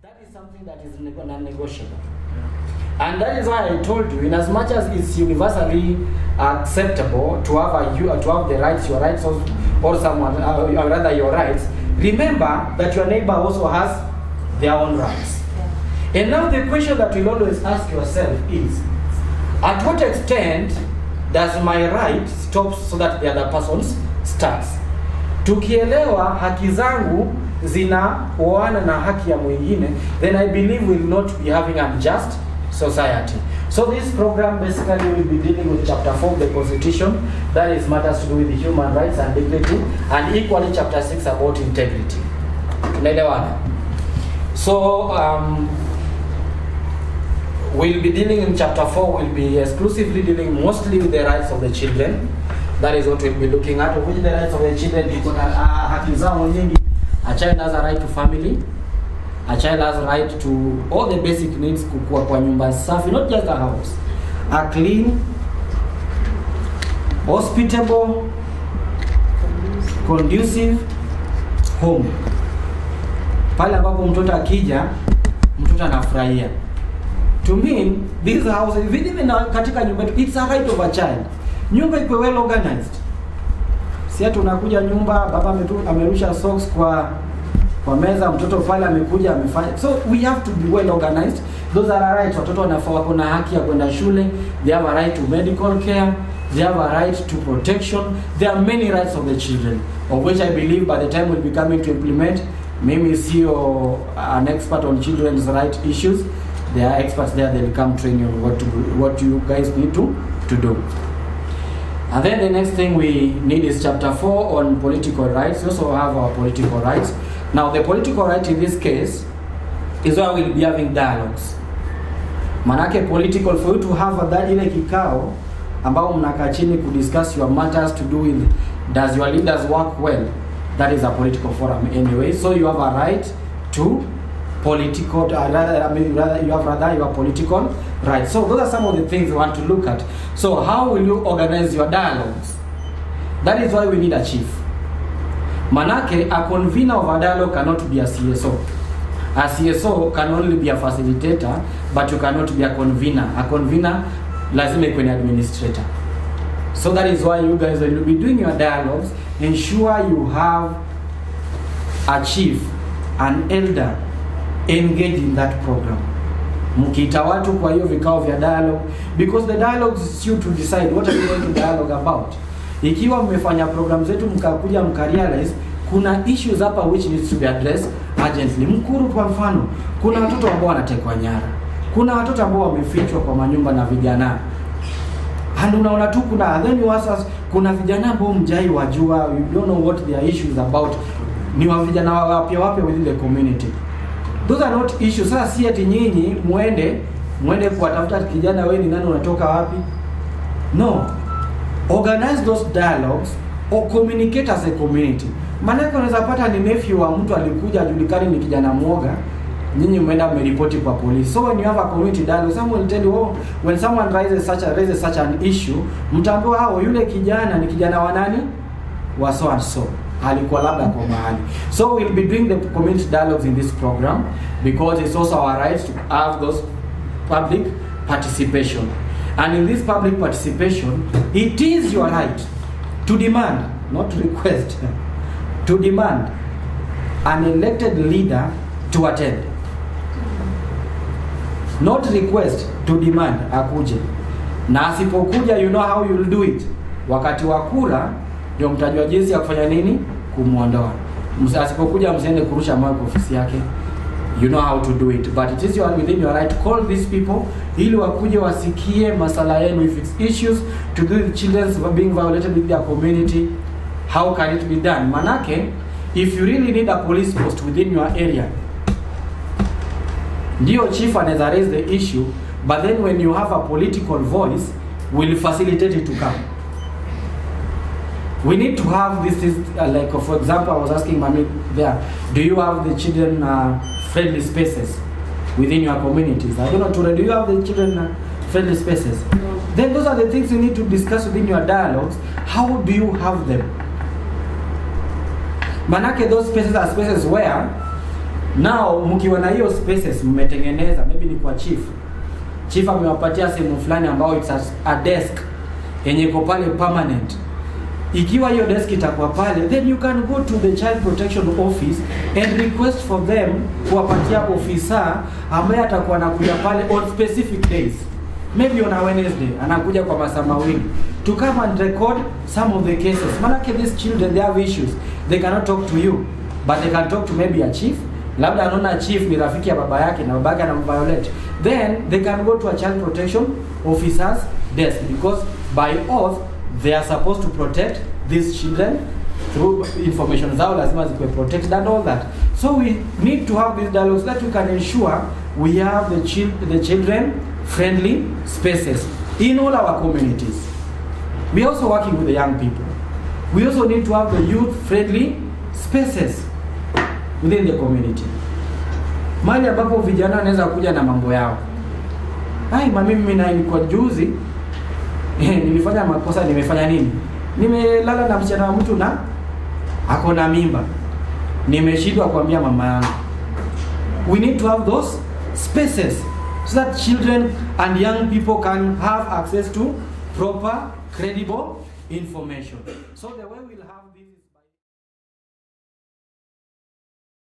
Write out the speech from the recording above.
That is something that is non-negotiable. And that is why I told you, in as much as it's universally acceptable to have the rights, your rights, or someone, or rather your rights, remember that your neighbor also has their own rights. Yeah. And now the question that you'll always ask yourself is, at what extent does my right stop so that the other person's starts? Tukielewa haki zangu zinaoana na haki ya mwingine, then I believe we'll not be having a just society. So this program basically will be dealing with chapter 4 of the Constitution, that is matters to do with the human rights and dignity, and equally chapter 6 about integrity. Tunaelewana? So we'll be dealing in chapter 4, we'll be exclusively dealing mostly with the rights of the children. That is what we'll be looking at, which the rights of the children, because haki zao nyingi. A child has a right to family. A child has a right to all the basic needs, kukua kwa nyumba safi, not just a house. A clean, hospitable, conducive home. Pale ambapo mtoto akija, mtoto anafurahia. To me, these houses, even katika nyumba, it's a right of a child. Nyumba iko well organized. Si ati unakuja nyumba, baba amerusha socks kwa meza, mtoto pale amekuja amefanya. So we have to be well organized. Those are our rights. Watoto wako na haki ya kwenda shule. They have a right to medical care. They have a right to protection. There are many rights of the children, of which I believe by the time we'll be coming to implement, maybe see an expert on children's right issues. There are experts there, they'll come train you on what you guys need to do. And then the next thing we need is chapter 4 on political rights. We also have our political rights. Now the political right in this case is where we'll be having dialogues. Manake political, for you to have that ile kikao ambao mnakaa chini to discuss your matters to do with, does your leaders work well? That is a political forum anyway. So you have a right to political, you have political rights. So those are some of the things we want to look at. So how will you organize your dialogues? That is why we need a chief. Manake, a convener of a dialogue cannot be a CSO. A CSO can only be a facilitator, but you cannot be a convener. A convener lazima ikuwe ni administrator. So that is why you guys, when you be doing your dialogues, ensure you have a chief, an elder, engage in that program. Mkiita watu kwa hiyo vikao vya dialogue, because the dialogue is you to decide what are you going to dialogue about. Ikiwa mmefanya program zetu mkakuja mkarealize kuna issues hapa which needs to be addressed urgently. Mkuru kwa mfano, kuna watoto ambao wanatekwa nyara. Kuna watoto ambao wamefichwa kwa manyumba na vijana. And unaona tu then you ask us, kuna vijana ambao mjai wajua, you don't know what their issues about. Ni wa vijana wapya within the community. Those are not issues. Sasa si ati nyinyi muende kuwatafuta kijana wewe ni nani unatoka wapi? No. Organize those dialogues or communicate as a community. Maana unaweza pata ni nephew wa mtu alikuja ajulikani ni kijana mwoga, nyinyi mmeenda mmeripoti kwa police. So when you have a community dialogue, someone will tell you, when someone raises such an issue, mtaambiwa yule kijana ni kijana wa nani? Wa so and so. Alikuwa labda kwa mahali. So we'll be doing the community dialogues in this program because it's also our right to have those public participation. And in this public participation, it is your right to demand, not to request, to demand an elected leader to attend. Not request, to demand akuje. Na asipokuja, you know how you'll do it. Wakati wa kura ndio mtajua jinsi ya kufanya nini kumuondoa. Asipokuja msiende kurusha mawe kwa ofisi yake. You know how to do it, but it is within your right to call these people ili wakuje wasikie masala yenu. If it's issues to do with children being violated in their community, how can it be done? Manake, if you really need a police post within your area, ndio chief anaweza raise the issue, but then when you have a political voice, will facilitate it to come. We need to have this like for example, I was asking Mami there, do you have the children friendly spaces within your communities? I don't know, Ture, do you have the children friendly spaces? No. Then those are the things you need to discuss within your dialogues. How do you have them? Manake, those spaces are spaces where Now mkiwa na hiyo spaces mmetengeneza, maybe ni kwa chief amewapatia sehemu fulani ambao it's a desk yenye iko pale permanent. Ikiwa hiyo desk itakuwa pale, then you can go to the child protection office and request for them kuwapatia officer ambaye atakuwa anakuja pale on specific days, maybe on a Wednesday anakuja kwa masaa mawili to come and record some of the cases. Manake these children, they have issues, they cannot talk to you but they can talk to maybe a chief. Labda anaona chief ni rafiki ya baba yake na baba yake anamviolate, then they can go to a child protection officer's desk, because by oath they are supposed to protect these children through information zao lazima zikuwe protected and all that. So we need to have these dialogues that we can ensure we have the children friendly spaces in all our communities. We are also working with the young people. We also need to have the youth friendly spaces within the community. Mahali ambapo vijana wanaweza kuja na mambo yao. Mimi na nilikuwa juzi nilifanya makosa, nimefanya nini? Nimelala na msichana wa mtu na ako na mimba. Nimeshindwa kuambia mama yangu. We need to have those spaces so that children and young people can have access to proper, credible information. So the way we'll have